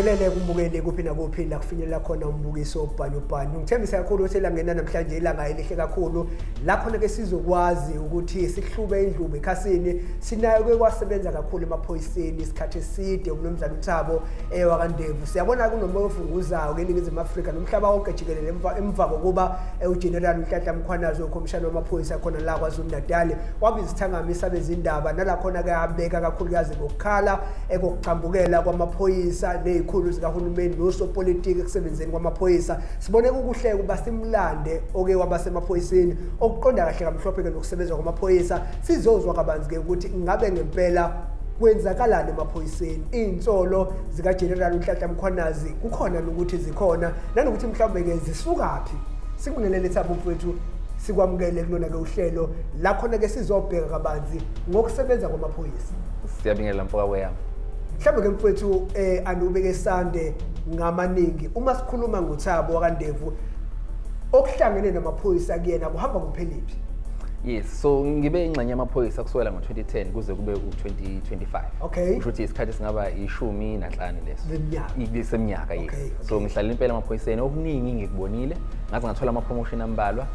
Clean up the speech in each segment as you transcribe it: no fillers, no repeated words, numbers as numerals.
Sibulele kumbukeli kuphi nakuphi la kufinyelela khona umbukiso obhanyu. Ngithembisa kakhulu ukuthi langena namhlanje ilanga elihle kakhulu. La khona ke sizokwazi ukuthi sihlube indlubu ekhasini. Sinayo ke kwasebenza kakhulu emaphoyiseni isikhathi eside umnomzana uThabo wakwaNdevu. Siyabona kunomoya ovunguzayo eNingizimu Afrika nomhlaba wonke jikelele emva kokuba uGeneral Nhlanhla Mkhwanazi okhomishana wamaphoyisa khona la kwaZulu Natal wabiza isithangamisa bezindaba nala khona ke abeka kakhulukazi ngokukhala ekokuchambukela kwamaphoyisa nezikhulu zikahulumeni nosopolitiki kusebenzeni kwamaphoyisa. Sibone ukuhle kuba simlande oke wabasemaphoyiseni okuqonda kahle kamhlophe ke nokusebenza kwamaphoyisa. Sizozwa kabanzi ke ukuthi ngabe ngempela kwenzakalani emaphoyiseni. Insolo zika General Nhlanhla Mkhwanazi kukhona ukuthi zikhona nanokuthi mhlawumbe ke zisukaphi. Sikubingelele Thabo mfowethu sikwamukele kulona ke uhlelo la khona ke sizobheka kabanzi ngokusebenza kwamaphoyisa. Siyabingelela mfoka weyami. Mhlawumbe ke mfowethu anubeke sande ngamaningi uma sikhuluma ngoThabo wakwaNdevu okuhlangene namaphoyisa kuyena kuhamba kupheliphi. Yes, so ngibe ingxenye yamaphoyisa kusukela ngo2010 kuze kube u2025. Okay. Kusho ukuthi isikhathi singaba 15 leso. Iseminyaka yes. Okay. So ngihlala impela amaphoyiseni okuningi ngikubonile ngaze ngathola ama promotion ambalwa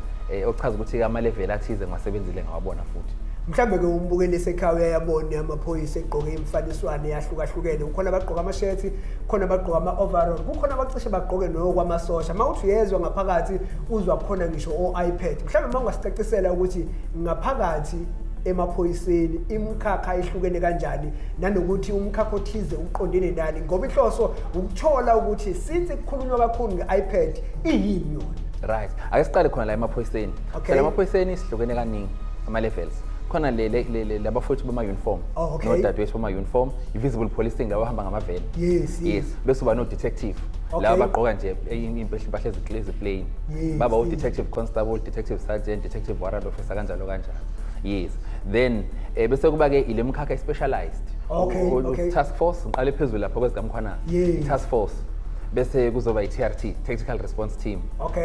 okuchaza ukuthi ama level athize ngasebenzile ngawabona futhi. Mhlambe ke umbukeli esekhaya uyayabona amaphoyisa egqoke imfaniswane yahlukahlukene. Kukhona abagqoka ama-shirt, kukhona abagqoka ama-overall, kukhona abacishe bagqoke nokwamasosha. Mawuthi uyezwa ngaphakathi uzwa khona ngisho o-iPad. Mhlambe mawungasicacisela ukuthi ngaphakathi emaphoyiseni imkhakha ehlukene kanjani nanokuthi umkhakha othize uqondene nani ngoba inhloso ukuthola ukuthi since kukhulunywa kakhulu nge-iPad iyini yona. Right. Ake siqale khona la emaphoyiseni. Okay. La emaphoyiseni sihlukene kaningi ama levels. Khona labafowethu bama uniform no dadewethu bama uniform i-visible policing abahamba ngamaveni. Yes. Bese uba no detective la bagqoka nje impahla eziplain baba u detective constable, detective sergeant, detective warrant officer kanjalo. Yes, then bese kuba ke ile mkhakha specialized. Okay. Task force ngiqale phezulu lapha kwezikamkhwanazi. Task force bese kuzoba i-TRT, Technical Response Team.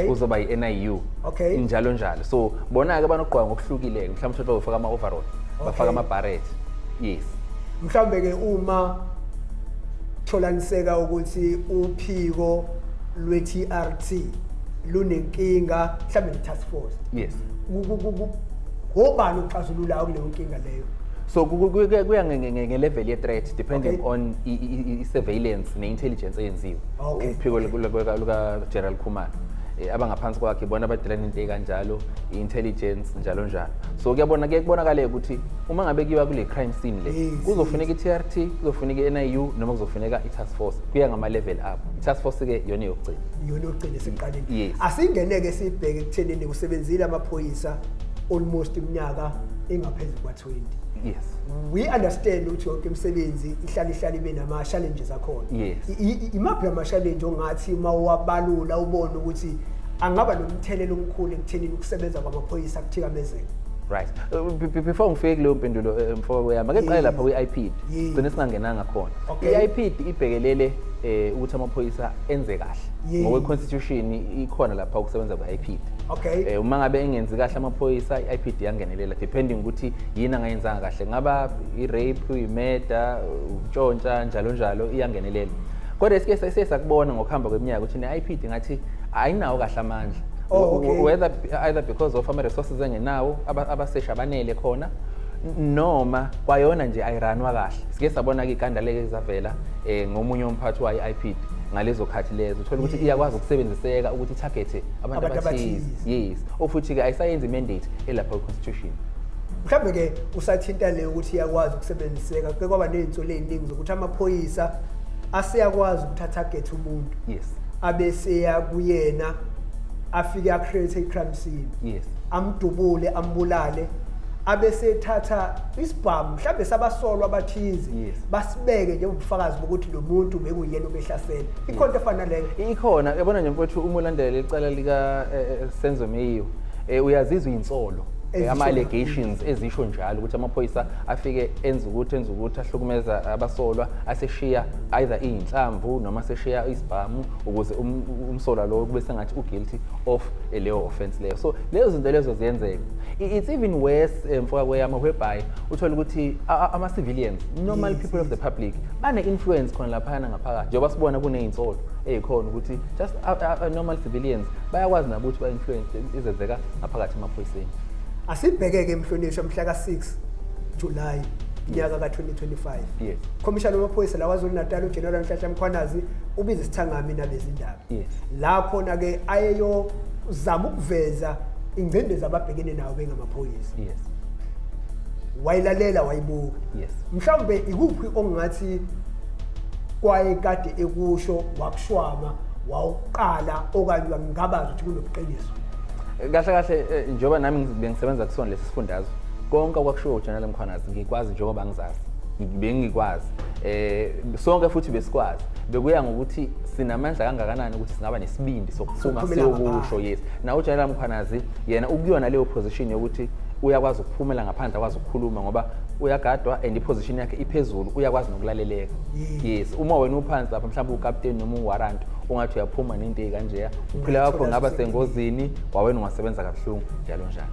Kuzoba i-NIU. Njalo. So bona ke banogqoka ngokuhlukile mhlawumbe uthi ufaka ama overall, bafaka ama barret. Yes. Mhlawumbe ke uma tholaniseka ukuthi uphiko lwe-TRT lunenkinga mhlawumbe i-task force. Yes. Ngobani uxazulula kuleyo nkinga leyo? So kuya nge-level ye-threat depending on i-surveillance ne-intelligence eyenziwe. Uphiko luka General Khumalo abangaphansi kwakhe bona abadelana into ekanjalo i-intelligence njalo. So kuyabonakala ukuthi uma ngabe kuyiwa kule crime scene le kuzofuneka i-TRT, kuzofuneka i-NIU noma kuzofuneka i-task force kuya ngama level up. I-task force ke yona yokugcina siqaleni. Yes. Asingeneke sibheke ekuthenini kusebenzile amaphoyisa almost iminyaka engaphezulu kwa-20. Yes. We understand ukuthi yonke imisebenzi ihlala ibe nama-challenges akhona. Yes. Imaphi ama-challenge ongathi uma wabalula ubone ukuthi angaba nomthelela omkhulu ekuthenini ukusebenza kwamaphoyisa kuthikamezeke? Right. Before ngifike kuleyo mpendulo mfoka weyami ake siqale lapha kwi-IPID sigcine singangenanga khona. I-IPID ibhekelele ukuthi amaphoyisa enze kahle ngoba i-constitution ikhona lapha ukusebenza kwe-IPID. Uma ngabe engenzi kahle amaphoyisa i-IPID yangenelela depending ukuthi yini angayenzanga kahle ngaba i-rape, i-murder, utshontsha njalo iyangenelela. Kodwa esike sesakubona ngokuhamba kweminyaka ukuthi ne-IPID ngathi ayinawo kahle amandla. Whether either because of ama resources engenawo abasesha abanele khona noma kwayona nje ayiranwa kahle. Sike sabona ke ikandaleke ezavela ngomunye umphathi wa i-IPID ngalezo khathi lezo uthola ukuthi iyakwazi ukusebenziseka ukuthi target abantu abathize. Yes. Ofuthi ke ayisayenzi mandate elapha ku-constitution. Mhlawumbe ke usathinta le ukuthi iyakwazi ukusebenziseka ke kwaba nezinsolo eziningi zokuthi amaphoyisa aseyakwazi ukuthi target umuntu. Yes. Abeseya kuyena afike a-create i-crime scene. Yes. Amdubule ambulale abese thatha isibhamu mhlawumbe sabasolwa abathize basibeke njengobufakazi bokuthi lo muntu bekuyena obehlasela. Ikhona efana leyo. Ikhona yabona nje mfowethu uma ulandela icala lika Senzo Meyo uyazizwa insolo ama-allegations ezisho njalo ukuthi amaphoyisa afike enza ukuthi ahlukumeza abasolwa aseshiya either iy'nhlamvu noma aseshiya isibhamu ukuze umsolwa lo kube sengathi u-guilty of leyo offense leyo. So lezo zinto lezo ziyenzeka. It's even worse mfoka kweyama whereby uthola ukuthi ama civilians normal people of the public bane influence khona lapha ngaphakathi njengoba sibona kunezinsolo ezikhona ukuthi just normal civilians bayakwazi nabo ukuthi ba influence izenzeka ngaphakathi emaphoyiseni. Asibhekeke emhlonishwa mhla ka6 July nyaka ka2025. Yes. Commissioner wamaphoyisa la KwaZulu Natal uGeneral Nhlanhla Mkhwanazi ubize isithangami nabezindaba. Yes. Lapho na ke ayeyo zama ukuveza ingcindezi ababhekene nawo bengamaphoyisa. Yes. Wayilalela wayibuka. Yes. Mhlawumbe ikuphi ongathi kwaye kade ekusho wakushwama wawuqala okanye wangabaza ukuthi kunobuqiniso. Kahle njengoba nami bengisebenza kusona lesi sifundazwe konke kwakushiwo uGeneral Mkhwanazi ngikwazi njengoba ngizazi bengikwazi sonke futhi besikwazi bekuya ngokuthi sinamandla kangakanani ukuthi singaba nesibindi sokuphuma siyokusho. Yes, na uGeneral Mkhwanazi yena ukuyona leyo position yokuthi uyakwazi ukuphumela ngaphandle akwazi ukukhuluma ngoba uyagadwa and iposition yakhe iphezulu uyakwazi nokulaleleka. Yes, uma wena uphansi lapha mhlawumbe uCaptain noma uWarrant ungathi uyaphuma nento ezikanjeya uphila wakho ngaba sengozini wawena ungasebenza kabuhlungu njalo njalo.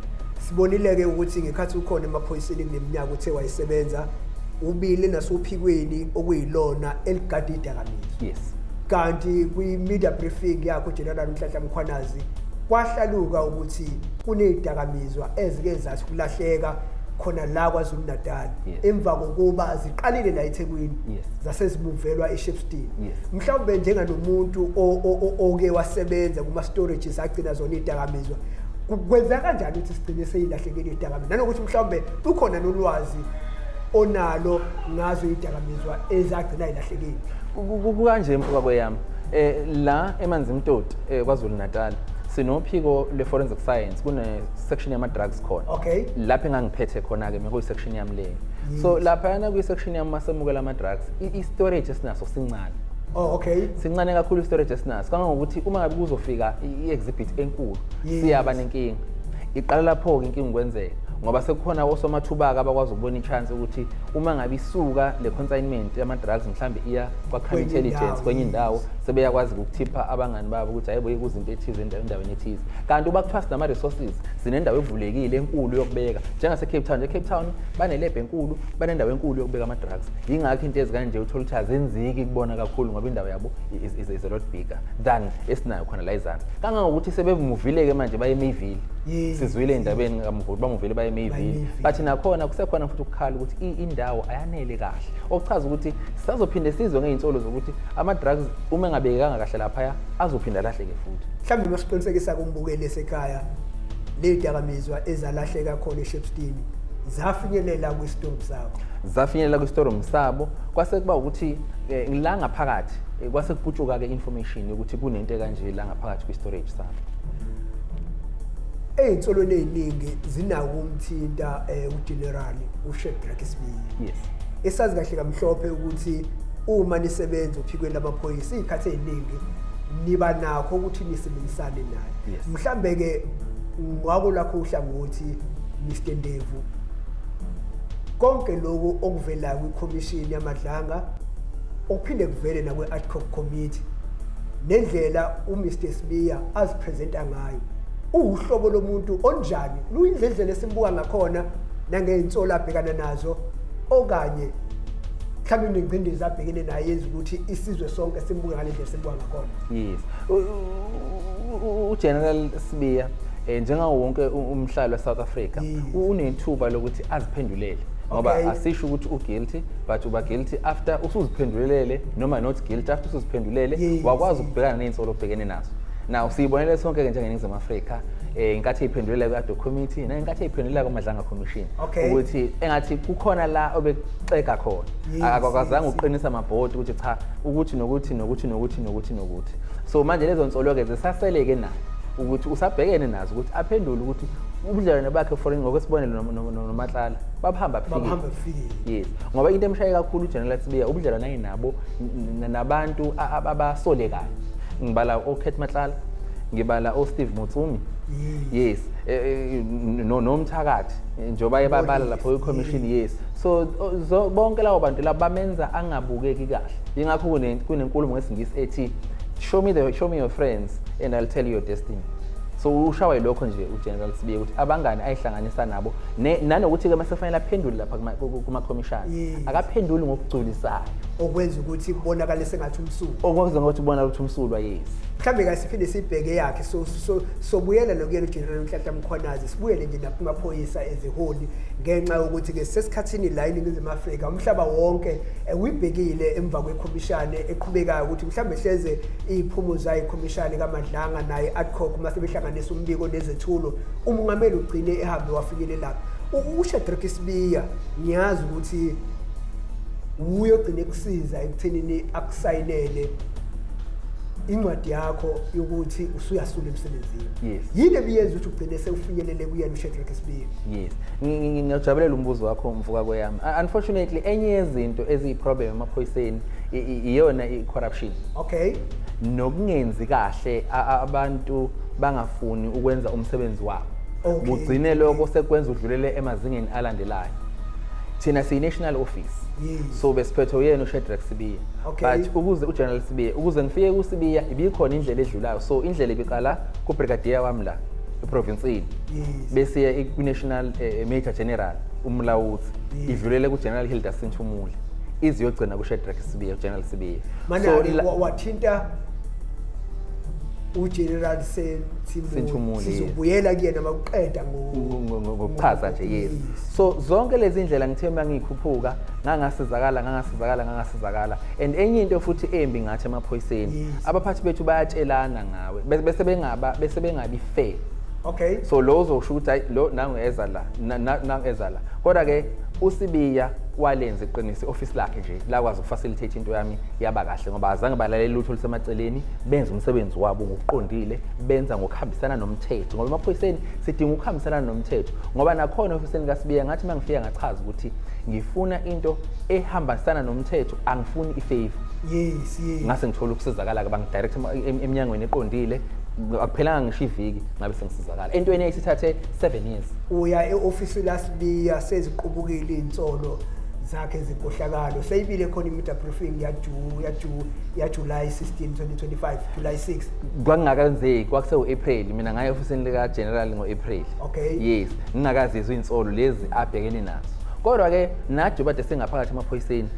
Sibonile ke ukuthi ngekhathi ukhona emaphoyiseni kuleminyaka uthe wayisebenza ubile nasuphikweni okuyilona eligade idakamizwa. Yes. Kanti kwi media briefing yakho uGeneral Nhlanhla Mkhwanazi kwahlaluka ukuthi kunezidakamizwa ezike zathi kulahleka khona la KwaZulu Natal emva kokuba ziqalile la eThekwini zasezibuvelwa eShepstone. Mhlawumbe njenganomuntu oke wasebenza kuma storages agcina zona izidakamizwa kwenza kanjani ukuthi sigcine seyilahlekile izidakamizwa nanokuthi mhlawumbe ukhona nolwazi onalo ngazo izidakamizwa ezagcina ilahlekile. Kanje mfoka kweyami la eManzimtoti KwaZulu Natal sinophiko le-forensic science kune section yama drugs khona. Okay. Lapha engangiphethe khona ke mekuyi section yami leyo. So lapha yana kwi section yami masemukela ama drugs i-storage esinaso sincane. Oh, okay. Sincane kakhulu i-storage esinaso kangangokuthi uma ngabe kuzofika i-exhibit enkulu siyaba nenkinga. Iqala lapho ke inkinga kwenzeka ngoba sekukhona osomathubaka abakwazi ukubona i-chance ukuthi uma ngabe isuka le consignment yama drugs mhlambe iya kwa crime intelligence kwenye indawo sebeyakwazi ukuthipha abangani babo ukuthi hayibo ikuzinto ethize endaweni ethize. Kanti uba kuthwasa nama resources sinendawo evulekile enkulu yokubeka njengase Cape Town. Cape Town banelebhe enkulu banendawo enkulu yokubeka ama drugs. Yingakho into ezikanje uthola ukuthi azenziki kubona kakhulu ngoba indawo yabo is a lot bigger than esinayo khona la izansi. Kangangokuthi sebevumuvile ke manje baye eMayville. Sizwile indabeni ngamvulo bamuvile baye eMayville. Bathi nakhona kusekhona futhi ukukhala ukuthi indawo ayanele kahle. Okuchaza ukuthi sisazophinde sizwe ngeinsolo zokuthi ama drugs uma ngabekanga kahle lapha azophinda lahleke futhi. Mhlawumbe masiqinisekisa kumbukeli esekhaya le dakamizwa ezalahleka khona eShepstone zafinyelela kwi-store sakho. Zafinyelela kwi-store sabo kwase kuba ukuthi la ngaphakathi kwase kuputshuka ke information ukuthi kunento kanje la ngaphakathi kwi-storage sabo. Eyinsolweni eziningi zinako umthinta uGeneral uShadrack Sibiya. Yes. Esazi kahle kamhlophe ukuthi uma nisebenza uphikweni lamaphoyisa izikhathi eziningi niba nakho ukuthi nisebenzisane naye. Mhlambe ke ngwako lakho uhlangothi Mr Ndevu konke lokho okuvela kwiCommission yamadlanga okuphinde kuvele na kwe-ad hoc committee nendlela uMr Sibiya azipresenta ngayo uhlobo lomuntu onjani luyindlela esimbuka ngakhona nangeinsolo abhekana nazo okanye mhlawumbe ingcindezi abhekene naye yenza ukuthi isizwe sonke simbuka ngalendlela simbuka ngakhona. Yes. uGeneral Sibiya njengawo wonke umhlalo weSouth Africa unethuba lokuthi aziphendulele ngoba asisho ukuthi uguilty but uba guilty after usuziphendulele noma not guilty after usuziphendulele wakwazi ukubhekana neinsolo obhekene nazo. Now siyibonele sonke ke njengeNingizimu Afrika inkathi iphendulela kwa committee nenkathi iphendulela kwamadlanga commission ukuthi engathi kukhona la obeceka khona akakwazanga uqinisa amabhodi ukuthi cha ukuthi nokuthi so manje lezo nsolo ke zisaseleke nayo ukuthi usabhekene nazo ukuthi aphendule ukuthi ubudlelwane bakhe foreign ngokwesibonelo noMatlala bahamba bafike. Yes, ngoba into emshaye kakhulu uGeneral Sibiya ubudlelwane ayinabo nabantu abasolekayo. Ngibala oKhet Matlala, ngibala oSteve Motsumi. Yes, nomthakathi njoba yebabala lapho iCommission. Yes, so bonke labo bantu laba bamenza angabukeki kahle. Ingakho kunenkulumo ngesingisi ethi show me your friends and I'll tell you your destiny. so ushawe lokho nje uGeneral Sibiya ukuthi abangani ayihlanganisa nabo nanokuthi ke masefanele aphendule lapha kuma commission akaphenduli ngokugculisayo okwenza ukuthi kubonakale sengathi umsulu okwenza ukuthi ubonakale ukuthi umsulwa yes mhlambe ke siphinde sibheke yakhe so buyela lokuyena uGeneral Nhlanhla Mkhwanazi sibuyele nje nakumaphoyisa eziholi ngenxa yokuthi ke sesikhathini la eNingizimu Afrika umhlaba wonke uyibhekile emva kwekhomishane eqhubekayo ukuthi mhlambe hleze iziphumo zayo ikhomishane kaMadlanga naye adcock mase behlanganisa umbiko nezethulo umongameli ugcine ehambe wafinyelela uShadrack Sibiya ngiyazi ukuthi uyogcina kusiza ekuthenini akusayinele incwadi yakho yokuthi usuyasula emsebenzini yes yini ebiyenza ukuthi ugcine sewufinyelele kuyena uShadrack Sibiya yes ngiyajabulela umbuzo wakho mvuka kweyami unfortunately enye yezinto eziyiproblem emaphoyiseni iyona icorruption okay nokungenzi kahle abantu bangafuni ukwenza umsebenzi wabo ugcine lokho sekwenza udlulele emazingeni alandelayo thina siyi national office so besiphethe yena uShadrack Sibiya but ukuze uGeneral Sibiya ukuze ngifike kuSibiya ibikhona indlela edlulayo so indlela ibiqala kubrigadier wami la eprovincini bese ku-national major general umlawuzi idlulele kuGeneral Hilda Sinthumule iziyogcina kuShadrack Sibiya uGeneral Sibiya so wathinta uGeneral Sinthumule sizobuyela kuyena makuqeda ngokuchaza nje yes so zonke lezi indlela ngithe mangikhuphuka ngangasizakala and enye into futhi embi ngathi emaphoyiseni abaphathi bethu bayatshelana ngawe bese bengabi fair okay so lozo usho ukuthi lo nangu eza la kodwa ke uSibiya walenza iqiniso office lakhe nje lakwazi ukufacilitate into yami yaba kahle ngoba azange balalela lutho lusemaceleni benza umsebenzi wabo ngokuqondile benza ngokuhambisana nomthetho ngoba emaphoyiseni sidinga ukuhambisana nomthetho ngoba nakhona ofisini kaSibiya ngathi mangifika ngachaza ukuthi ngifuna into ehambisana nomthetho angifuni ifavor yes ngase ngithola ukusizakala ke bangidirect eminyangweni eqondile akuphelanga ngisho iviki ngabe sengisizakala entweni eyisithathe 7 years uya eoffice laSibiya seziqubukile insolo zakhe zimpohlakalo seyibile khona imida briefing ya July 16 2025 July 6 kwangakenzeki kwakusewu April mina ngaye ofisini lika General ngoApril okay yes ngingakazizwa insolo lezi abhekene nazo kodwa ke nathi bade sengaphakathi emaphoyiseni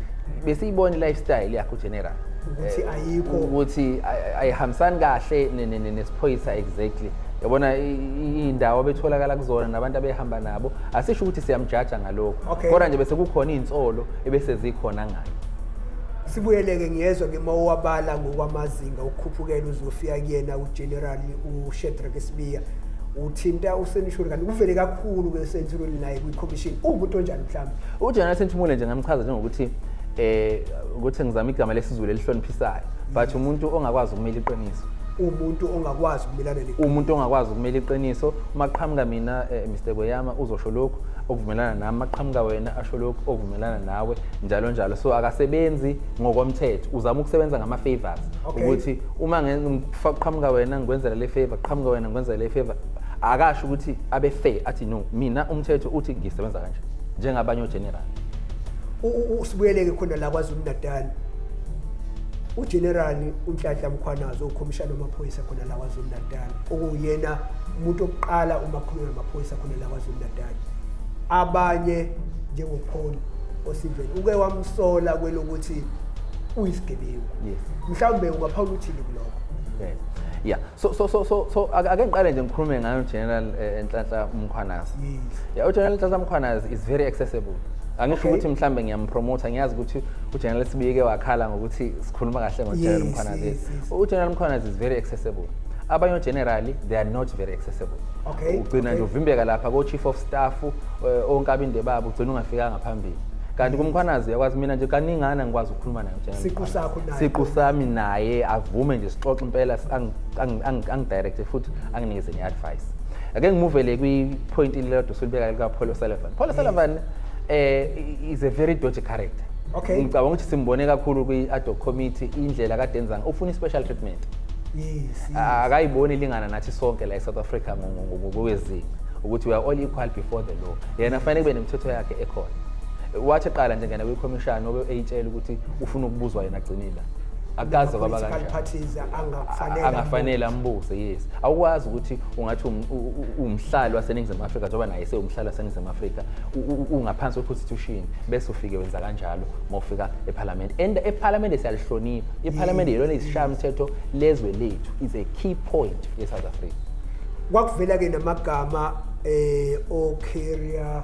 besiyibona lifestyle yakhe uGeneral ukuthi ayikho ukuthi ayihambisani kahle nesiphoyisa exactly yabona indawo betholakala kuzona nabantu abehamba nabo asisho ukuthi siyamjaja ngalokho kodwa nje bese kukhona insolo ebese zikhona ngayo sibuyeleke ngiyezwa ke mawabala ngokwamazinga ukukhuphukela uzofika kuyena uGeneral uShadrack Sibiya uthinta uSenishuri kanti kuvele kakhulu ke Senthumule naye kwiCommission umuntu onjani mhlawumbe uGeneral Senthumule nje ngamchaza njengokuthi ukuthi ngizama igama lesizulu elihloniphisayo but umuntu ongakwazi ukumela iqiniso umuntu ongakwazi ukumelana umuntu ongakwazi ukumela iqiniso maqhamuka mina Mr Kweyama uzosho lokho okuvumelana nami maqhamuka wena asho lokho okuvumelana nawe njalo so akasebenzi ngokomthetho uzama ukusebenza ngama favors ukuthi uma ngiqhamuka wena ngikwenzela le favor qhamuka wena ngikwenzela le favor akasho ukuthi abe fair athi no mina umthetho uthi ngisebenza kanje njengabanye oGeneral usibuyeleke khona la kwaZulu Natal uGeneral uNhlanhla Mkhwanazi ukhomishana wamaphoyisa khona la kwaZulu Natal okuyena umuntu oqala umakhulumela amaphoyisa khona la kwaZulu Natal abanye njengoPaul Osiveni uke wamsola kwelokuthi uyisigebengu yes mhlawumbe ungaphawula uthini kuloko yeah so ake ngiqale nje ngikhulume ngayo uGeneral Nhlanhla Mkhwanazi yeah uGeneral Nhlanhla Mkhwanazi is very accessible angisho ukuthi mhlambe ngiyampromote ngiyazi ukuthi uGeneral Sibiya ke wakhala ngokuthi sikhuluma kahle ngoGeneral Mkhwanazi uGeneral Mkhwanazi is very accessible abanye oGeneral they are not very accessible ugcina nje uvimbeka lapha ko chief of staff onkabinde babo ugcina ungafika ngaphambili kanti kuMkhwanazi yakwazi mina nje kaningana ngikwazi ukukhuluma naye uGeneral siqu sakho naye siqu sami naye avume nje sixoxe impela angidirect futhi anginikeze neadvice ake ngimuvele kwipoint lelodwa solibeka lika Paul Sullivan is a very dodgy character ngicabanga ukuthi simbone kakhulu kwi-ad hoc committee indlela kade enza ufuna i-special treatment yes akayiboni lingana nathi sonke la eSouth Africa ngokwezinga ukuthi we are all equal before the law yena fanele kube nemithetho yakhe ekhona wathi qala njengena kwi-commission obe eyitshela ukuthi ufuna ukubuzwa yena agcinile akazi kwaba political parties angafanele ambuze. Yes, awukwazi ukuthi ungathi umhlali waseNingizimu Afrika njengoba naye sewumhlali waseNingizimu Afrika ungaphansi kwe-constitution bese ufike wenza kanjalo mawufika eParliament. And eParliament siyalihlonipha. iParliament yilona isishaya umthetho lezwe lethu, is a key point eSouth Africa. Kwakuvela ke namagama o-career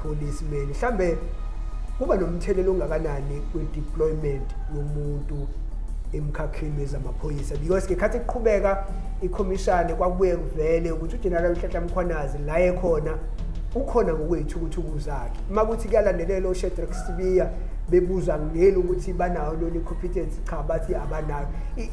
policemen. Mhlambe kuba nomthelelo ongakanani kwi-deployment yomuntu emkhakheni wezamaphoyisa, because ke khathi kuqhubeka ikhomishani kwakubuye kuvele ukuthi uGeneral Nhlanhla Mkhwanazi la ekhona ukhona ngokwethukuthuku zakhe. Makuthi kuyalandelela uShadrack Sibiya bebuza ngelo ukuthi banayo lona competence, cha bathi abanayo.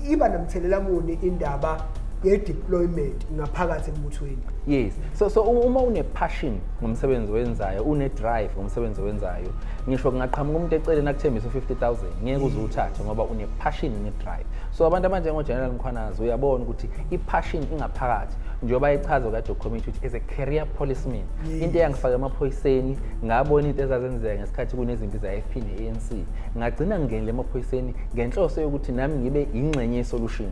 Iba namthelela muni indaba ye-deployment ngaphakathi embuthweni? Yes, so uma une-passion ngomsebenzi wenzayo, une-drive ngomsebenzi wenzayo, ngisho kungaqhamuka umuntu eceleni akuthembisa u-50,000 ngeke uze uthathe ngoba une-passion ne-drive. So abantu abanjengoGeneral Mkhwanazi uyabona ukuthi i-passion ingaphakathi njengoba ichaza kade committee ukuthi as a career policeman, into eyangifaka emaphoyiseni ngabona into ezazenzeka ngesikhathi kunezimpi za-FP ne-ANC, ngagcina ngingenile emaphoyiseni ngenhloso yokuthi nami ngibe ingxenye ye-solution.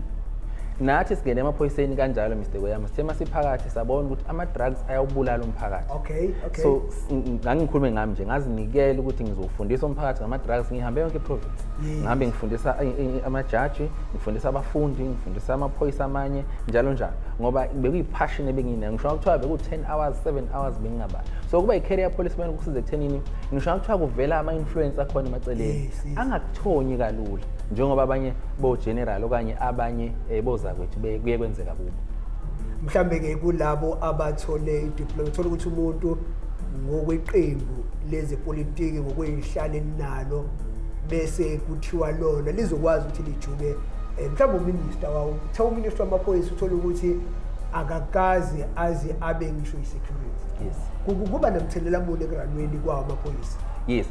Nathi sigene emaphoyiseni kanjalo Mr. Kweyama, sithe masiphakathi sabona ukuthi ama-drugs ayawubulala umphakathi. Okay. So ngangikhulume ngami nje ngazinikela ukuthi ngizofundisa umphakathi ngama-drugs, ngihambe yonke i-province. Ngihambe ngifundisa amajaji, ngifundisa abafundi, ngifundisa amaphoyisa amanye njalo njalo, ngoba bekuyi-passion ebenginayo. Ngisho kuthiwa beku-10 hours 7 hours bengingabali. So kuba i-career policeman kusiza ekuthenini ngisho kuthiwa kuvela ama-influence akhona emaceleni angakuthonyi kalula njengoba abanye bo-general okanye abanye bozakwethu kuye kwenzeka kubo. Mhlambe ke kulabo abathole i-deployment, uthola ukuthi umuntu ngokweqembu lezepolitiki ngokweyihlala elinalo bese kuthiwa lona lizokwazi ukuthi lijuke mhlawumbe uminister wawo, kuthiwa uminister wamaphoyisa uthola ukuthi akakazi aze abe ngisho i-security. Yes. Kuba namthelela muni ekuranweni kwawo amaphoyisa? Yes,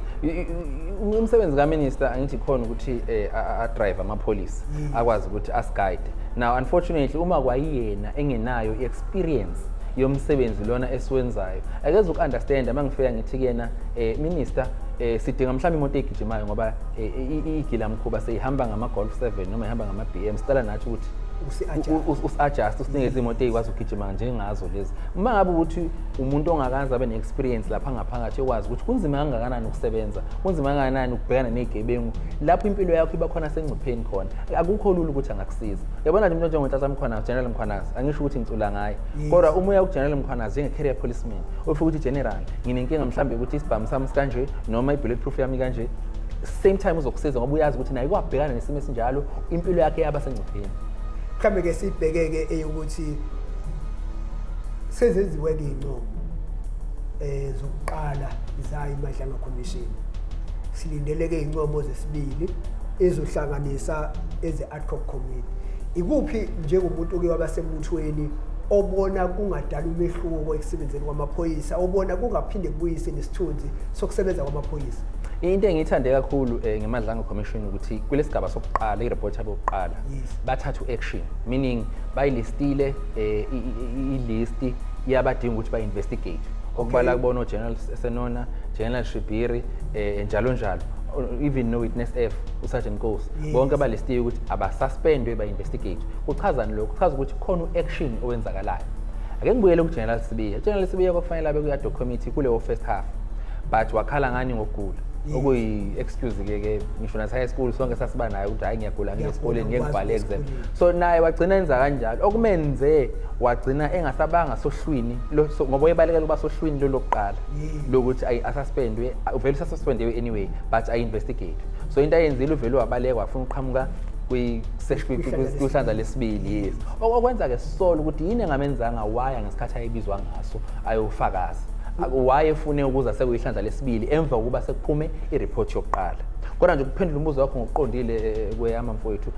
umsebenzi kaMinister angithi khona ukuthi a-drive amapholisi akwazi ukuthi asiguide. Now unfortunately uma kwayiyena engenayo i-experience yomsebenzi lona esiwenzayo akeze uku-understand mangifika ngithi kuyena Minister sidinga mhlawumbe imoto egijimayo ngoba igilamkhuba seyihamba ngama-Golf 7 noma ihamba ngama-BM, sicela nathi ukuthi usi-adjust usinikeze imoto eyikwazi ukugijima njengazo lezi. Uma ngabe ukuthi umuntu ongakazi abe ne-experience lapha ngaphakathi ekwazi ukuthi kunzima kangakanani ukusebenza, kunzima kangakanani ukubhekana ney'gebengu, lapho impilo yakho iba khona sengcupheni khona, akukho lula ukuthi angakusiza. Uyabona nje umuntu njengoNhlanhla Mkhwanazi, General Mkhwanazi, angisho ukuthi ngicula ngaye, kodwa uma uya ku-General Mkhwanazi njenge-career policeman ufika ukuthi General nginenkinga mhlawumbe ukuthi isibhamu sami sikanje noma i-bulletproof yami kanje, same time uzokusiza ngoba uyazi ukuthi naye kwabhekana nesimo esinjalo, impilo yakhe yaba sengcupheni. Mhlambe ke sibhekeke eyokuthi sezenziwe-ke iy'nqumo zokuqala zayo iMadlanga Commission. Silindeleke iy'nqumo zesibili ezohlanganisa eze-ad hoc committee. Ikuphi njengomuntu oke wabasembuthweni obona kungadala umehluko ekusebenzeni kwamaphoyisa, obona kungaphinde kubuyise nesithunzi sokusebenza kwamaphoyisa? Into engiyithande kakhulu ngeMadlanga Commission ukuthi kulesigaba sokuqala i-report yabo yokuqala bathatha u-action, meaning bayilistile i-list yabadinga ukuthi ba-investigate okubala kubona uGeneral Senona, General Shibiri njalo njalo, even no-witness F uSergeant Nkosi, bonke abalistiwe ukuthi abasuspendwe ba-investigate. Kuchazani lokho? Kuchaza ukuthi khona u-action owenzakalayo. Ake ngibuyele kuGeneral Sibiya. uGeneral Sibiya kwakufanele abe kuya committee kuleyo first half, but wakhala ngani ngokugula okuyi-excuse ke ngisho nase-high school sonke sasiba nayo ukuthi hayi ngiyagula ngiyesikoleni ngiyengibhale exam. So naye wagcina enza kanjalo okumenze wagcina engasabanga sohlwini ngoba uyebalekela ukuba sohlwini lokuqala lokuthi asuspendwe, uvele usasuspendiwe anyway but ayi-investigate. So into ayenzile uvele wabaleka wafuna uqhamuka kwihlandla lesibili. Yes, okwenza-ke sisole ukuthi yini engamenzanga waya ngesikhathi ayebizwa ngaso ayofakaza, wayefune ukuza sekuyihlandla lesibili emva kokuba sekuphume i-report yokuqala. Kodwa nje ukuphendula umbuzo wakho ngokuqondile Kweyama mfowethu,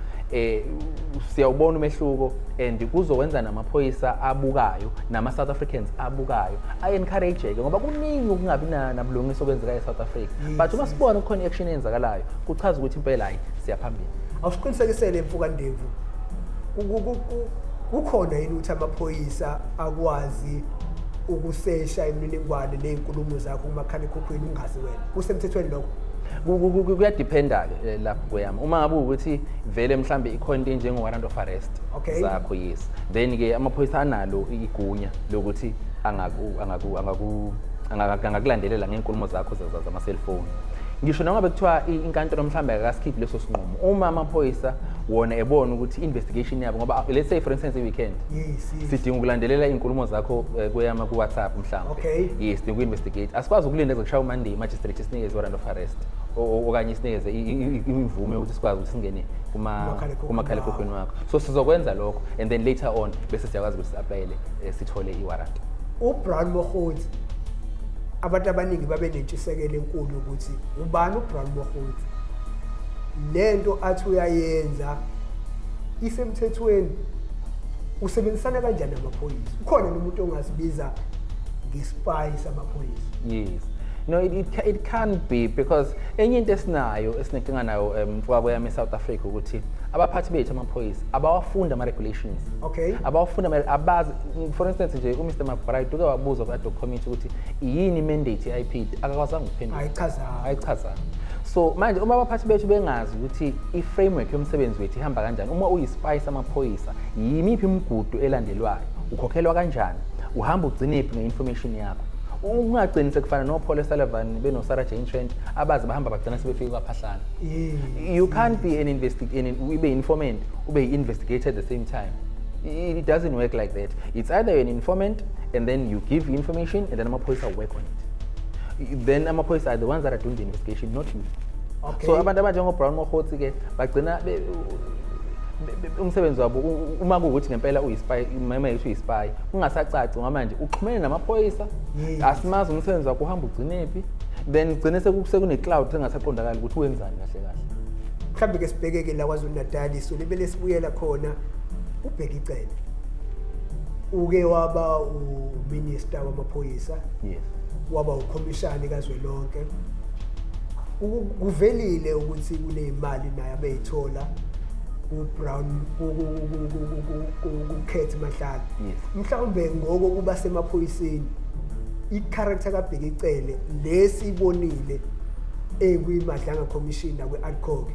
siyawubona umehluko and kuzokwenza namaphoyisa abukayo nama-South Africans abukayo a-encourage-ke ngoba kuningi ukungabi nabulungiswa okwenzekayo e-South Africa, but uma sibona kukhona i-action eyenzakalayo kuchaza ukuthi impela hayi siyaphambili. Awusiqinisekisele Mfukandevu, kukhona yini ukuthi amaphoyisa akwazi ukusesha imininingwane ney'nkulumo zakho kumakhalekhukhwini ungazi wena? Kusemthethweni lokho? kuyadependa lapho kweyami uma ngabe ukuthi vele mhlambe ikhona into enjengo warrant of arrest zakho yes then ke amaphoyisa analo igunya lokuthi angakulandelela ngenkulumo zakho zama cellphone ngisho noma bekuthiwa inkantolo mhlambe akasikhiphi leso sinqumo uma amaphoyisa wona ebona ukuthi investigation yabo ngoba let's say for instance weekend sidinga ukulandelela inkulumo zakho kweyama ku WhatsApp mhlambe yes sidinga uku-investigate asikwazi ukulinda kushawa Monday magistrate sinikeze warrant of arrest okanye sinikeze imvume ukuthi sikwazi ukuthi singene kumakhalekhukhwini wakho so sizokwenza lokho and then later on bese siyakwazi ukuthi si-applyele sithole i-warrant. uBrown Mokgotsi abantu abaningi babe nentshisekelo enkulu ukuthi ubani uBrown Mokgotsi lento athi uyayenza isemthethweni usebenzisana kanjani namaphoyisa ukhona nomuntu ongasibiza nge-spy samaphoyisa? Yes. No, it can't be because enye into esinayo esinenkinga nayo kweyami eSouth Africa ukuthi abaphathi bethu amaphoyisa abawafunda ama-regulations abawafunda abazi for instance nje uMr McBride uke wabuza kwa-doc committee ukuthi yini imandate ye-IPD akakwazanga ukuphendula ayichazanga so manje uma abaphathi bethu bengazi ukuthi i-framework yomsebenzi wethu ihamba kanjani uma uyi-spy samaphoyisa yimiphi imigudu elandelwayo ukhokhelwa kanjani uhamba ugcinephi nge-information yakho ungagcini sekufana noPaul Sullivan benoSarah Jane Trent abazi bahamba bagcina sebefika kwaphahlana. You can't be an informant ube investigator at the same time. It doesn't work like that. It's either an informant and then you give information and then amaphoyisa work on it. Then amaphoyisa are the ones that are doing the investigation, not you. So abantu abanjengo Brown Mokgotsi ke bagcina umsebenzi wabo uma kuukuthi ngempela uyi-spy mama yethu uyi-spy ungasacaci ngamanje uxhumene namaphoyisa asimazi umsebenzi wakho uhamba ugcinephi then gcine sekune-cloud sengasaqondakali ukuthi wenzani kahle kahle. Mhlawumbe ke sibhekeke la KwaZulu-Natal so lebele sibuyela khona uBhekicele uke waba uminister wamaphoyisa waba ukhomishani kazwelonke kuvelile ukuthi kunezimali naye abeyithola uBrown ukhethe Mahlala mhlawumbe ngoko kuba semaphoyiseni i-character kaBhekicele lesibonile ekwiMadlanga Commissioner kwe-ADCOC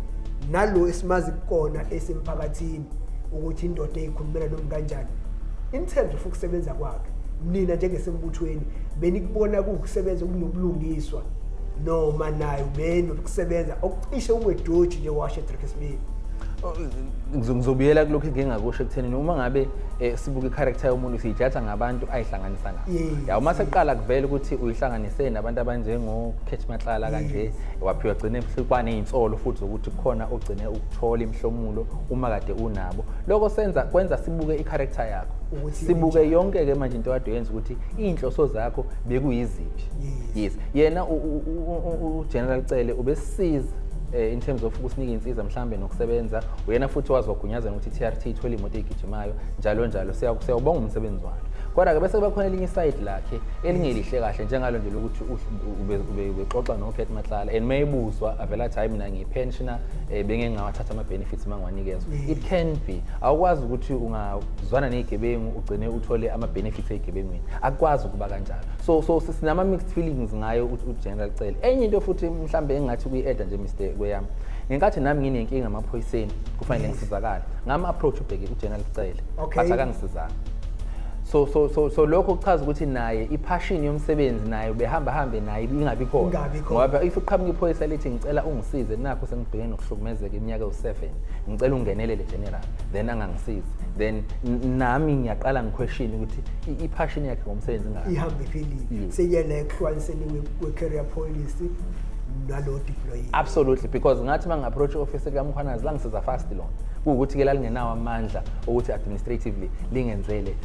nalo esimazi kukona esemphakathini ukuthi indoda eyikhulumela noma kanjani in terms of ukusebenza kwakhe nina njengesembuthweni benikubona kukusebenza okunobulungiswa noma nayo benokusebenza okucishe ukwedoji nje washe Drakensberg? Ngizobuyela kulokho engingakusho ekutheni uma ngabe sibuka i-character yomuntu siyijatha ngabantu ayihlanganisa nabo uma seqala kuvela ukuthi uyihlanganise nabantu abanjengo Catch Matlala kanje waphiwa gcine kwaney'nsolo futhi zokuthi khona ogcine ukuthola imihlomulo uma kade unabo lokho kwenza sibuke i-character yakho sibuke yonke-ke manje into kade yenza ukuthi iy'nhloso zakho bekuyiziphi yes yena uGeneral Cele ubesiza in terms of ukusinika insiza mhlambe nokusebenza uyena futhi wazi wagunyaza ukuthi TRT ithole imoto egijimayo njalo njalo siyawubonga umsebenzi wakhe kodwa ke bese bakhona elinye iside lakhe elingelihle kahle njengalo nje lokuthi ubexoxa noCat Matlala and mayibuzwa avela athi hayi mina ngiyi-pensioner bengengawathatha ama-benefits mangiwanikezwa it can be awukwazi ukuthi ungazwana ney'gebengu ugcine uthole ama-benefits ey'gebengwini akukwazi ukuba kanjalo so sinama-mixed feelings ngayo uGeneral Cele enye into futhi mhlambe engathi kuyi-eda nje Mr. Kweyami ngenkathi nami nginenkinga amaphoyiseni kufanele ngisizakale ngama-approach uGeneral Cele but akangisizanga so lokho kuchaza ukuthi naye ipassion yomsebenzi naye behamba hambe naye ingabi khona ngoba if uqhamuka iphoyisa lithi ngicela ungisize nakho sengibhekene nokuhlukumezeka iminyaka u7 ngicela ungenelele general then angangisizi then nami ngiyaqala ngiquestion ukuthi ipassion yakhe ngomsebenzi ngayo ihambe philile seyena ekuhlukaniseni kwe-career policy nalo deploy. Absolutely, because ngathi manga-approach i-office likaMkhwanazi langisiza fast lona kuwukuthi ke lalingenawo amandla ukuthi administratively lingenzele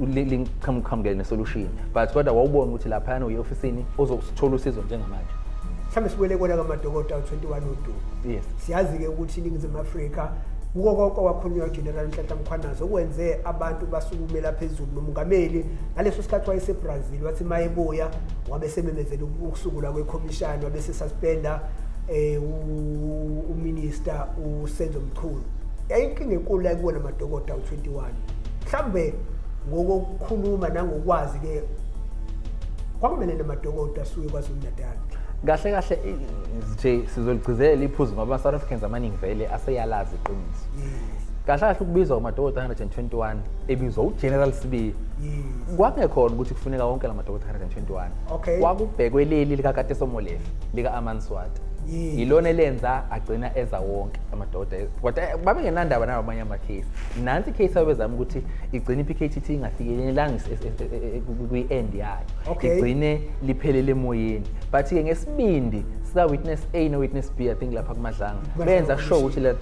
liqhamukele ne-solution but kodwa wawubona ukuthi laphayana uyi-ofisini ozothola usizo njengamanje. Mhlawumbe sibuyele kona kamadokotela 21 uDu. Yes. Siyazi-ke ukuthi iNingizimu Afrika kuko konke wakhulunywa uGeneral Nhlanhla Mkhwanazi okwenze abantu basukumela phezulu nomongameli ngaleso sikhathi wayeseBrazil wathi mayebuya wabesememezela ukusungulwa kwekhomishani wabesesuspenda uminister uSenzo Mchunu. Yayinkinga enkulu la kubona amadokotela 21. Mhlawumbe ngokukhuluma nangokwazi ke kwakumele namadokotela asuke KwaZulu-Natal. kahle kahle nje sizoligcizelela iphuzu ngoba South Africans amaningi vele aseyalazi iqiniso. Kahle kahle ukubizwa kumadokotela 121 ebizwa uGeneral Sibiya. Kwakungekhona ukuthi kufuneka wonke lamadokotela 121. Kwakubhekwe leli likaKateso Molefe lika Amanswati. Yilona elenza agcina eza wonke amadokotela. Kodwa babengenandaba nabanye ama-case. Nansi case abezama ukuthi igcine iPKTT ingafikelelanga kwi-end yayo. Igcine liphelele emoyeni. But ke ngesibindi sika witness A no witness B I think lapha kuMadlanga benza sure ukuthi le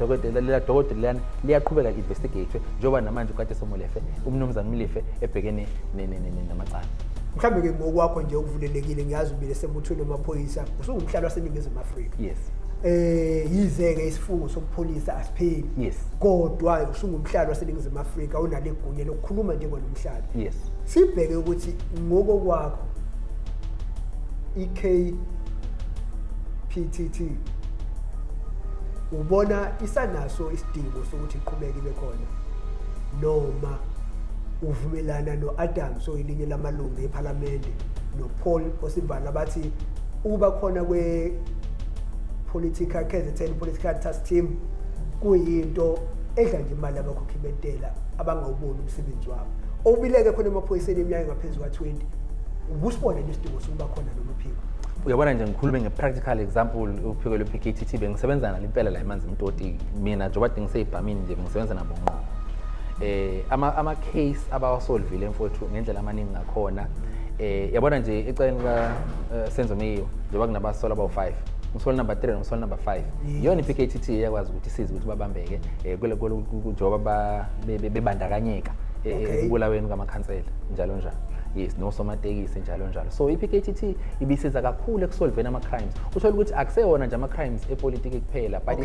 dokotela liyaqhubeka investigate njoba namanje uKateso Molefe umnumzana Molefe ebhekene namacala. Mhlambe ke ngokwakho nje ukuvulelekile ngiyazi ubile semuthweni wamaphoyisa usungumhlali waseNingizimu Afrika. Yes. Yizeke isifungo sokupholisa asipheli. Yes. Kodwa usungumhlali waseNingizimu Afrika unaligunya lokukhuluma njengonomhlali. Yes. Sibheke ukuthi ngokwakho PTT ubona isanaso isidingo sokuthi iqhubeke ibe khona noma uvumelana noAdams oyilinye lamalungu eParliament noPaul Osibala bathi uba khona political task team kuyinto edla nje imali abakhokhi bentela abangawuboni umsebenzi wabo obileke khona emaphoyiseni eminyaka ngaphezulu ka20 ubusibona lesidingo sokuba khona noMphiko. Uyabona nje ngikhulume nge-practical example uphiko lwe-PKTT bengisebenza nalo impela la emanzi Mtoti mina njengoba ngiseyibhamini nje bengisebenza nabo ngqo. Ama-case abawasolvile emfowethu ngendlela amaningi ngakhona yabona nje eceleni Senzo Meyo njengoba kunabasola abawu5 umsolo number 3 nomsolo number 5 yona iPKTT yakwazi ukuthi isize ukuthi babambeke njengoba bebandakanyeka ekubulaweni kwamakhansela njalo njalo. Yes, nosomatekisi njalo njalo. So iPKTT ibisiza kakhulu ekusolveni ama-crimes. Uthola ukuthi akuseyona nje ama-crimes epolitiki kuphela, but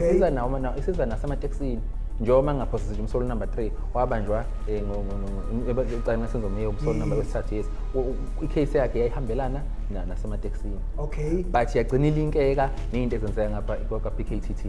isiza nasemateksini. Njengoba ngaphosisa umsolo number 3 wabanjwa ecaleni Senzo Meyo umsolo number 3 yes. I-case yakhe yayihambelana nasemateksini. But yagcina ilinkeka nezinto ezenzeka ngapha kwaPKTT.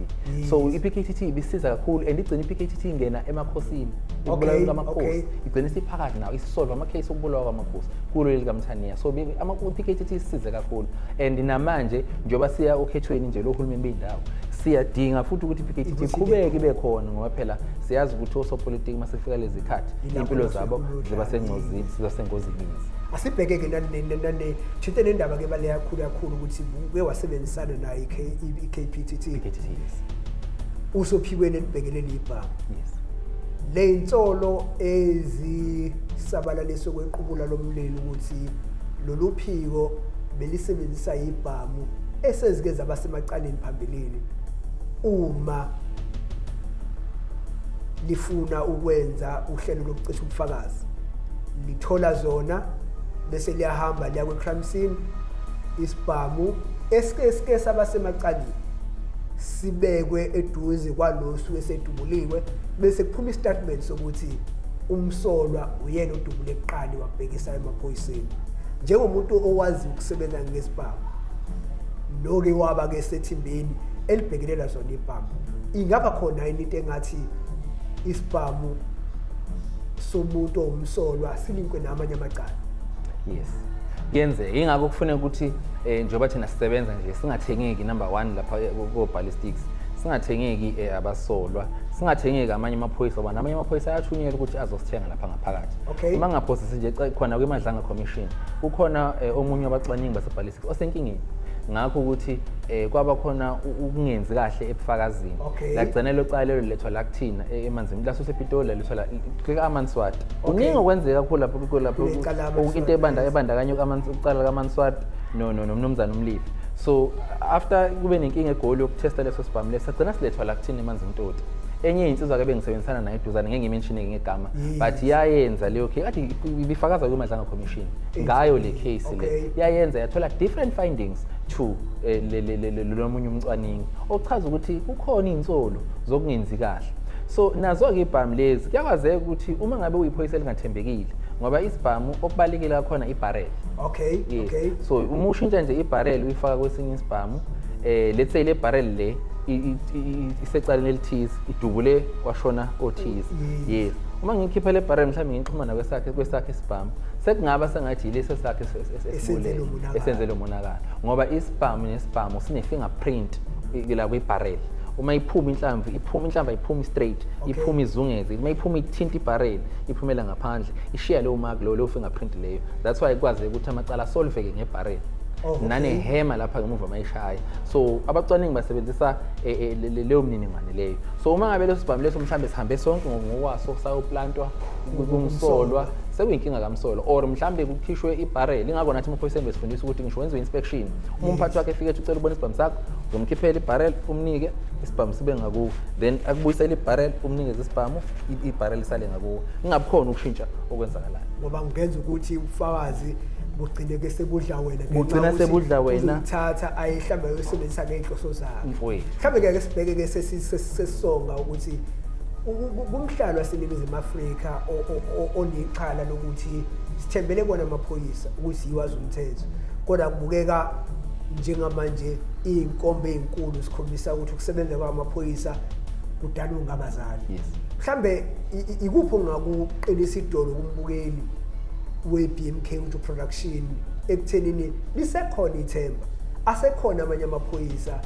So iPKTT ibisiza kakhulu and igcina iPKTT ingena emakhosini. Ukubulawa kwamakhosi. Igcina isiphakathi nawo isisolve ama-case okubulawa kwamakhosi kulo likaMthaniya. So iPKTT isize kakhulu and namanje njengoba siya okhethweni nje lohulumeni bendawo siyadinga futhi ukuthi iPKTT iqhubeke ibe khona ngoba phela siyazi ukuthi osopolitiki masifika lezi khathi impilo zabo ziba sengozini sizasengozini. Asibheke-ke nane thinte nendaba ke bale kakhulu ukuthi uke wasebenzisana nayo iPKTT. Usophikweni elibhekelele ibhanga. Yes. Le insolo ezisabalaliso kwequbula lomlilo ukuthi lolu phiko belisebenzisa ibhamu esezikeza abasemacaleni phambilini uma lifuna ukwenza uhlelo lokucisha ubufakazi lithola zona bese liyahamba liya kwe-crime scene isibhamu esike sabasemacaleni sibekwe eduze kwalosu esedubuliwe bese kuphuma istatement sokuthi umsolwa uyena odubule eqali wabhekisa emaphoyiseni njengomuntu owazi ukusebenza ngesibhamu noke waba ke sethimbeni elibhekelela zona ibhamu ingaba khona into engathi isibhamu somuntu omsolwa silinkwe namanye amacala. Yes. Yenze ingakho kufanele ukuthi njengoba thina sisebenza nje singathengeki number 1 lapha ko ballistics singathengeki abasolwa singathengeki amanye amaphoyisa bona amanye amaphoyisa ayathunyelwa ukuthi azosithenga lapha ngaphakathi uma ngaphosisi nje khona kweMadlanga Commission kukhona omunye wabaxwaningi baseballistics osenkingeni ngakho ukuthi kwaba khona ukungenzi kahle ebufakazini lagcina locala lelethwa la kuthina emanzini la sosePitoli lethwa la Amanswati uningi okwenzeka lapho into ebandakanya ukucala kaManswati nomnumzana uMlifi. So after kube nenkinga egoli yokutesta leso sibhamu lesagcina silethwa la kuthina emanzini Mtoti enye insizwa ke bengisebenzisana nayo eduzane ngeke ngimention ngegama but yayenza leyo case athi ibifakaza kweMadlanga Commission ngayo le case le yayenza yathola different findings to lo munye umcwaningi ochaza ukuthi kukhona insolo zokungenzi kahle. So nazo ke ibhamu lezi kuyakwazeka ukuthi uma ngabe uyiphoyisa lingathembekile ngoba isibhamu okubalekile kakhona ibarrel. So uma ushintsha nje ibarrel uyifaka kwesinye isibhamu let's say le barrel le isecaleni elithize idubule kwashona othize yes uma ngikhipha le barrel mhlawumbe ngixhumana kwesakhe isibhamu sekungaba sengathi ilesi sakhe esenzele umonakalo ngoba isibhamu nesibhamu sine fingerprint la kwi-barrel. Uma iphuma inhlamvu ayiphumi straight, iphuma izungeze, uma iphuma ithinta ibarrel iphumela ngaphandle ishiya leyo mark leyo fingerprint leyo. That's why ikwazi ukuthi amacala solveke ngebarrel nanehema lapha ngemuva mayishaya. So abacwaningi basebenzisa leyo mniningwane leyo. So uma ngabe leso sibhamu leso mhlambe sihambe sonke ngokwaso sayoplantwa kumsolwa sekuyinkinga kamsolo or mhlambe kukhishwe ibarrel ingakho nathi amaphoyisa besifundisa ukuthi ngisho wenziwe inspection uma umphathi wakhe efike ethi ucela ubona isibhamu sakho uzomkhiphela ibarrel umnike isibhamu sibe ngakuwo then akubuyisela ibarrel umnikeze isibhamu ibarrel isale ngakuwo ingabukhona ukushintsha okwenzakalayo ngoba ngenza ukuthi ubufakazi bugcine ke sebudla wena uthatha ayihlambe uyosebenzisa ngeenhloso zakhe mhlambe ke sibheke ke sesisonga ukuthi kumhlalo waseNingizimu Afrika oneqhala lokuthi sithembele bona amaphoyisa ukuthi yiwazi umthetho kodwa kubukeka njengamanje inkombe ezinkulu sikhombisa ukuthi ukusebenza kwamaphoyisa kudala ungabazali mhlambe ikuphi ngakuqinisa idolo kumbukeli we-BMK into production ekuthenini lisekhona ithemba asekhona amanye amaphoyisa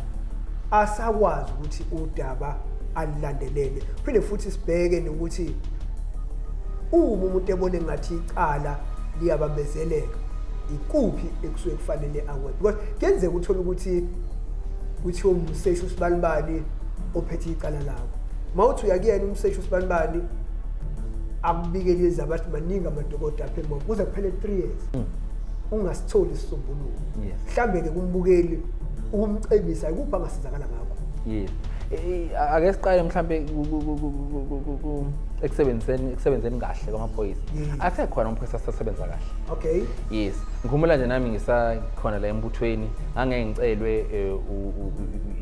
asakwazi ukuthi udaba alilandelele phinde futhi sibheke nokuthi umuntu ebone ngathi icala liyabambezeleka ikuphi ekusuke kufanele akwenze because kuyenzeka uthola ukuthi umseshi usibanibani ophethe icala lakho mawuthi uyakuyena umseshi usibanibani akubikele izabantu maningi amadokoda apha eMomo kuze kuphele 3 years ungasitholi isisombululo mhlambe ke kumbukeli ukumcebisa ikuphi angasizakala ngakho ake siqale mhlambe ekusebenzeni kahle kwamaphoyisa asekhona umphoyisa asebenza kahle okay ngikhumbula nje nami ngisakhona la embuthweni ngangeke ngicelwe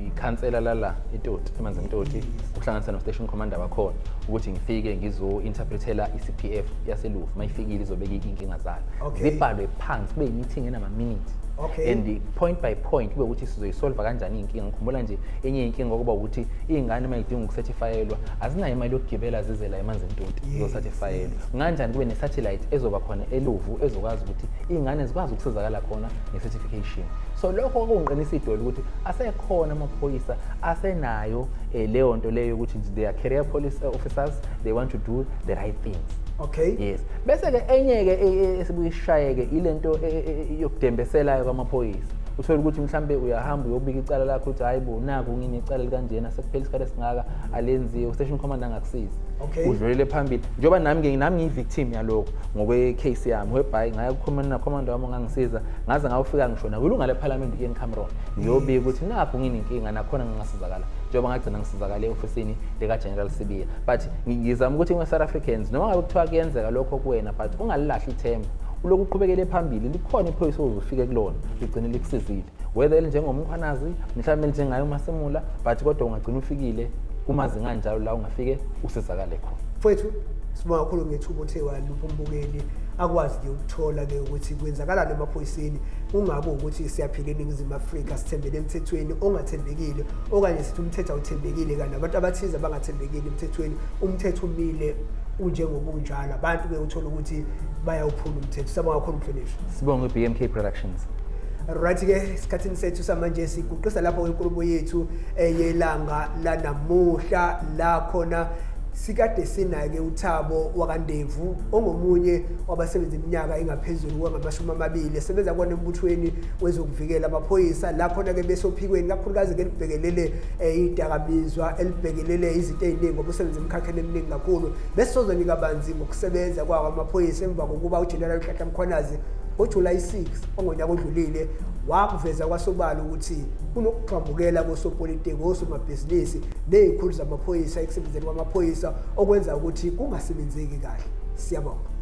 ikhansela la eToti emanzi eMtoti ukuhlanganisa no station commander bakhona ukuthi ngifike ngizo-interpretela i-CPF yaseLufu mayifikile izobeka inkinga zayo zibhalwe phansi kube yi-meeting enama minutes and point by point kube ukuthi sizoyisolva kanjani inkinga. Ngikhumbula nje enye inkinga okuba ukuthi izingane mayidinga ukucertifyelwa azinayo imali yokugibela zize la emanzi eMtoti izocertifyelwa kanjani kube ne-satellite ezoba khona eLuvu ezokwazi ukuthi izingane zikwazi ukusizakala khona nge-certification. So lokho kungiqinisa idolo ukuthi asekhona amaphoyisa asenayo leyo nto leyo ukuthi they are career police officers, they want to do the right things. Bese ke enye ke esibuyishayeke ilento yokudembeselayo kwamaphoyisa. Uthola ukuthi mhlambe uyahamba uyobika icala lakho uthi hayibo naku nginecala likanjena sekuphela isikhathi esingaka alenziwe station commander angakusiza. Udlulele phambili njoba nami ngiyivictim yaloko ngokwe case yami webhayi ngaya kukhomana na commander wami ngangisiza ngaze ngawufika ngishona kulunga leParliament Ian Cameron ngiyobika ukuthi naku nginenkinga nakhona ngingasizakala njoba ngagcina ngisizakala eofisini leka General Sibiya. But ngizama ukuthi South Africans noma ngabe kuthiwa kuyenzeka lokho kuwena but ungalilahli ithemba uloku uqhubekele phambili likhona iphoyisa ozofike kulona ligcine likusizile whether njengomkhwanazi mhlawumbe njengayo uMasemula but kodwa ungagcina ufikile umazi kanjalo la ungafike usizakale khona. Mfowethu sibonga kakhulu ngethuba othe walupha umbukeli akwazi nje ukuthola ke ukuthi kwenzakalani emaphoyiseni ungabe ukuthi siyaphila eNingizimu Afrika sithembele emthethweni ongathembekile okanye sithi umthetho awuthembekile kanti abantu abathize abangathembekile emthethweni umthetho umile unjengobunjalo abantu ke uthola ukuthi bayawuphula umthetho. Sibonga kakhulu Mhlonishwa. Sibonga BMK Productions. Right ke isikhathini sethu samanje siguqisa lapho inkulumo yethu yelanga lanamuhla la khona sikade sinake uThabo wakaNdevu ongomunye wabasebenza iminyaka engaphezulu kwanga-20 esebenza kona embuthweni wezokuvikela amaphoyisa la khona ke besophikweni kakhulukazi ke libhekelele idakamizwa elibhekelele izinto eziningi ngoba usebenza emkhakheni eminingi kakhulu besizozonika banzi ngokusebenza kwawo amaphoyisa emva kokuba uGeneral Nhlanhla Mkhwanazi ngoJuly 6 ongonyaka odlulile wakuveza kwasobala ukuthi kunokuqhambukela kosopolitiki osomabhizinisi nezikhulu zamaphoyisa ekusebenzeni kwamaphoyisa okwenza ukuthi kungasebenzeki kahle. Siyabonga.